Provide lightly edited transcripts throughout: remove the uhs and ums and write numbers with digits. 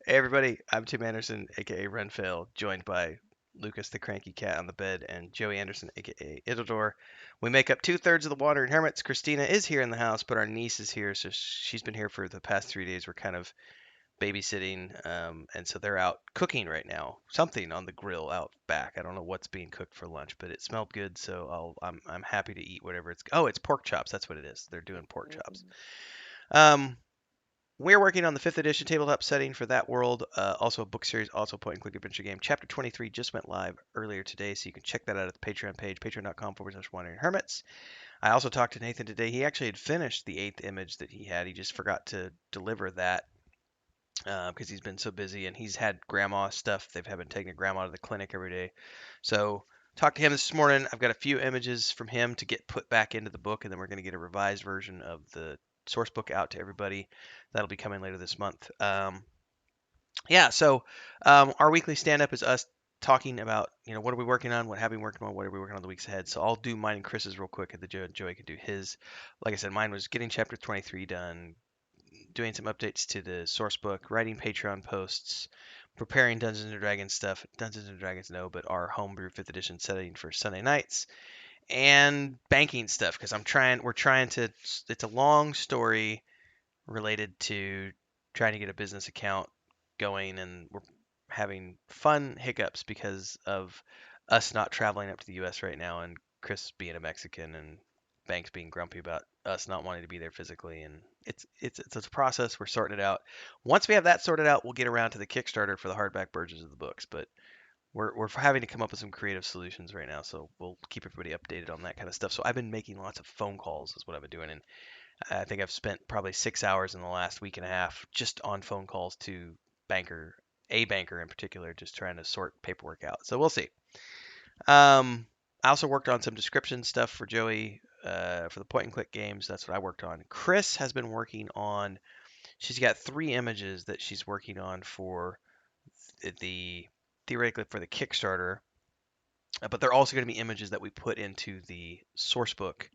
Hey everybody, I'm Tim Anderson, aka Renfield, joined by Lucas the Cranky Cat on the bed and Joey Anderson, aka Itador. We make up 2/3 of the Wandering Hermits. Christina is here in the house, but our niece is here, so she's been here for the past 3 days. We're kind of babysitting, and so they're out cooking right now. Something on the grill out back. I don't know what's being cooked for lunch, but it smelled good, so I'm happy to eat whatever it's. Oh, it's pork chops. That's what it is. They're doing pork chops. Um, we're working on the 5th edition tabletop setting for that world. Also a book series, also a point and click adventure game. Chapter 23 just went live earlier today, so you can check that out at the Patreon page, patreon.com/wandering hermits. I also talked to Nathan today. He actually had finished the 8th image that he had. He just forgot to deliver that because he's been so busy and he's had grandma stuff. They've been taking grandma to the clinic every day. So talked to him this morning. I've got a few images from him to get put back into the book, and then we're going to get a revised version of the source book out to everybody. That'll be coming later this month. Yeah, so our weekly stand up is us talking about, what are we working on, what have we been working on, what are we working on the weeks ahead. So I'll do mine and Chris's real quick, and the Joey can do his. Like I said, mine was getting chapter 23 done, doing some updates to the source book, writing Patreon posts, preparing Dungeons and Dragons stuff. Dungeons and Dragons, no, but our homebrew 5th edition setting for Sunday nights, and banking stuff because we're trying to. It's a long story related to trying to get a business account going, and we're having fun hiccups because of us not traveling up to the US right now, and Chris being a Mexican, and Banks being grumpy about us not wanting to be there physically. And it's a process. We're sorting it out. Once we have that sorted out, we'll get around to the Kickstarter for the hardback versions of the books. But we're having to come up with some creative solutions right now, so we'll keep everybody updated on that kind of stuff. So I've been making lots of phone calls, is what I've been doing, and I think I've spent probably 6 hours in the last week and a half just on phone calls to banker, a banker in particular, just trying to sort paperwork out. So we'll see. I also worked on some description stuff for Joey for the point and click games. That's what I worked on. Chris has been working on. She's got 3 images that she's working on for the theoretically for the Kickstarter, but they're also going to be images that we put into the source book,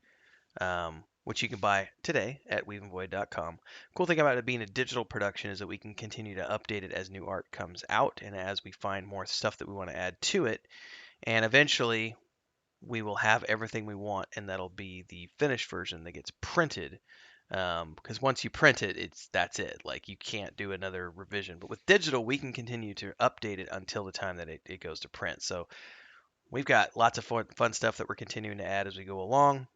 which you can buy today at weaveandvoid.com. Cool thing about it being a digital production is that we can continue to update it as new art comes out and as we find more stuff that we want to add to it. And eventually, we will have everything we want, and that'll be the finished version that gets printed. Because once you print it, that's it. Like you can't do another revision. But with digital, we can continue to update it until the time that it goes to print. So we've got lots of fun stuff that we're continuing to add as we go along.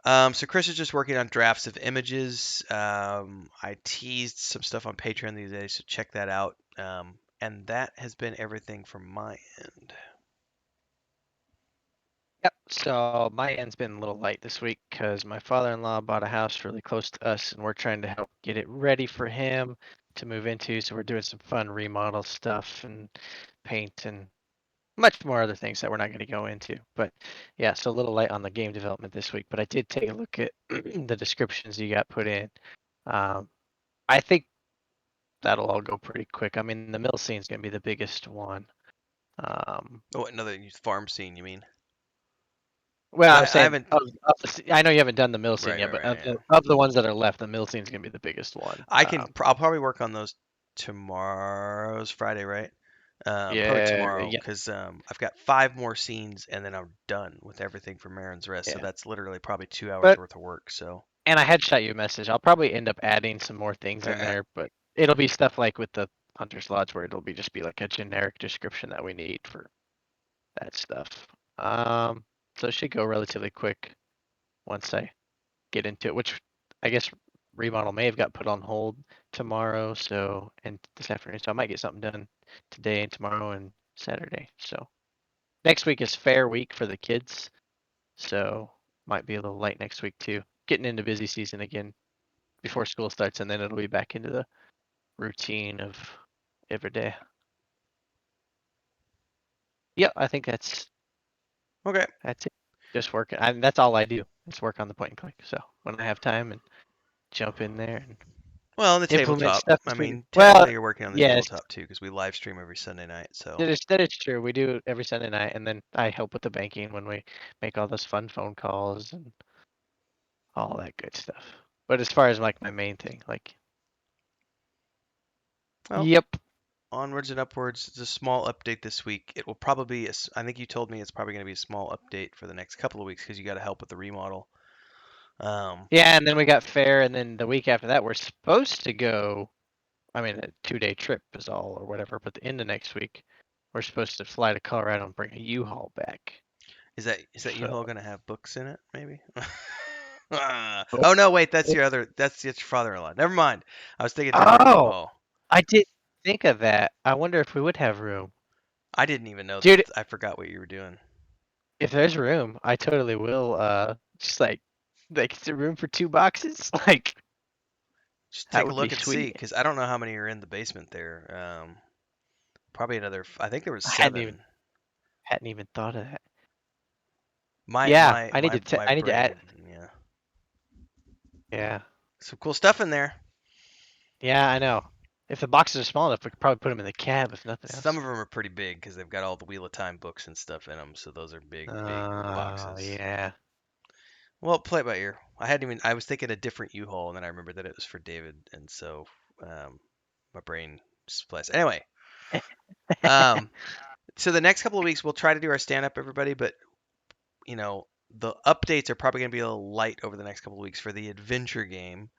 So Chris is just working on drafts of images. I teased some stuff on Patreon these days, so check that out. And that has been everything from my end. Yep. So my end's been a little light this week because my father-in-law bought a house really close to us, and we're trying to help get it ready for him to move into. So we're doing some fun remodel stuff and paint and much more other things that we're not going to go into. But yeah, so a little light on the game development this week. But I did take a look at the descriptions you got put in. Um, I think that'll all go pretty quick. I mean, the mill scene's going to be the biggest one. Um, Oh, another farm scene, you mean? Well, Because I'm I saying haven't. I know you haven't done the mill scene Right, yet, right, but right. Yeah. of the ones that are left, the mill scene's gonna be the biggest one. I'll probably work on those tomorrow's Friday, right? Probably Yeah, tomorrow yeah, because I've got 5 more scenes and then I'm done with everything for Marin's Rest. So yeah. that's literally probably 2 hours But worth of work. So. and I had shot you a message. I'll probably end up adding some more things in there, but it'll be stuff like with the Hunter's Lodge where it'll be just be like a generic description that we need for that stuff. Um, so it should go relatively quick once I get into it, which I guess remodel may have got put on hold tomorrow, so and this afternoon, so I might get something done today and tomorrow and Saturday. So next week is fair week for the kids, so might be a little light next week too. Getting into busy season again before school starts, and then it'll be back into the routine of every day. Yeah, I think Okay. that's it. Just working. That's all I do. It's work on the point and click. So when I have time and jump in there and Well, on the implement tabletop. stuff I as we mean, well, technically you're working on the yes, tabletop too because we live stream every Sunday night. So. that is true. We do every Sunday night, and then I help with the banking when we make all those fun phone calls and all that good stuff. But as far as like my main thing, like Well, Yep. onwards and upwards. It's a small update this week. It will probably be, I think you told me it's probably going to be a small update for the next couple of weeks because you got to help with the remodel. Um, Yeah, and then we got fair, and then the week after that, we're supposed to go. I mean, a 2-day trip is all or whatever. But the end of next week, we're supposed to fly to Colorado and bring a U-Haul back. is that So, U-Haul going to have books in it? Maybe. Oh no, wait, that's your father-in-law. Never mind. I was thinking different oh, U-Haul. I didn't think of that. I wonder if we would have room, I didn't even know that. dude. I forgot what you were doing. If there's room, I totally will. Just like is there room for 2 boxes? Like Just that take a would be look and see, sweet. because I don't know how many are in the basement there. Probably another. I think there was I hadn't even 7. hadn't even thought of that. My Yeah, my I need my to my I need to add. brain. Yeah, Yeah, some cool stuff in there. yeah, I know. If the boxes are small enough, we could probably put them in the cab if nothing Some else. of them are pretty big because they've got all the Wheel of Time books and stuff in them. So those are big Oh boxes. yeah. Well, play it by ear. I hadn't even. I was thinking a different U-Haul, and then I remembered that it was for David, and so um, my brain splits. Anyway, um, so the next couple of weeks we'll try to do our stand-up, everybody. But the updates are probably going to be a little light over the next couple of weeks for the adventure game.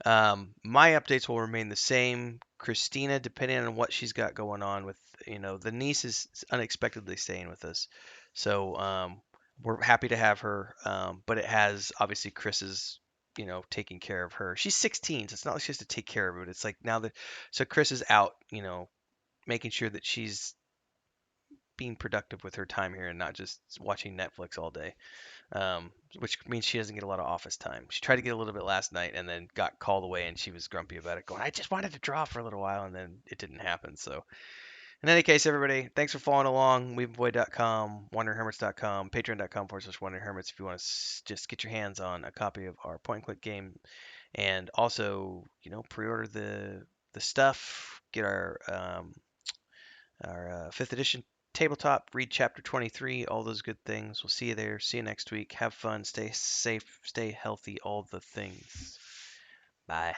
My updates will remain the same. Christina, depending on what she's got going on with, the niece is unexpectedly staying with us. So we're happy to have her. But it has obviously Chris's, taking care of her. She's 16, so it's not like she has to take care of it. It's like now that, so Chris is out, making sure that she's being productive with her time here and not just watching Netflix all day, which means she doesn't get a lot of office time. She tried to get a little bit last night and then got called away, and she was grumpy about it, going, I just wanted to draw for a little while, and then it didn't happen. So, in any case, everybody, thanks for following along. Weebboy.com, WanderingHermits.com, Patreon.com/WanderingHermits if you want to just get your hands on a copy of our point and click game, and also, pre-order the stuff, get our 5th edition tabletop, read chapter 23, all those good things. We'll see you there. See you next week. Have fun. Stay safe. Stay healthy. All the things. Bye.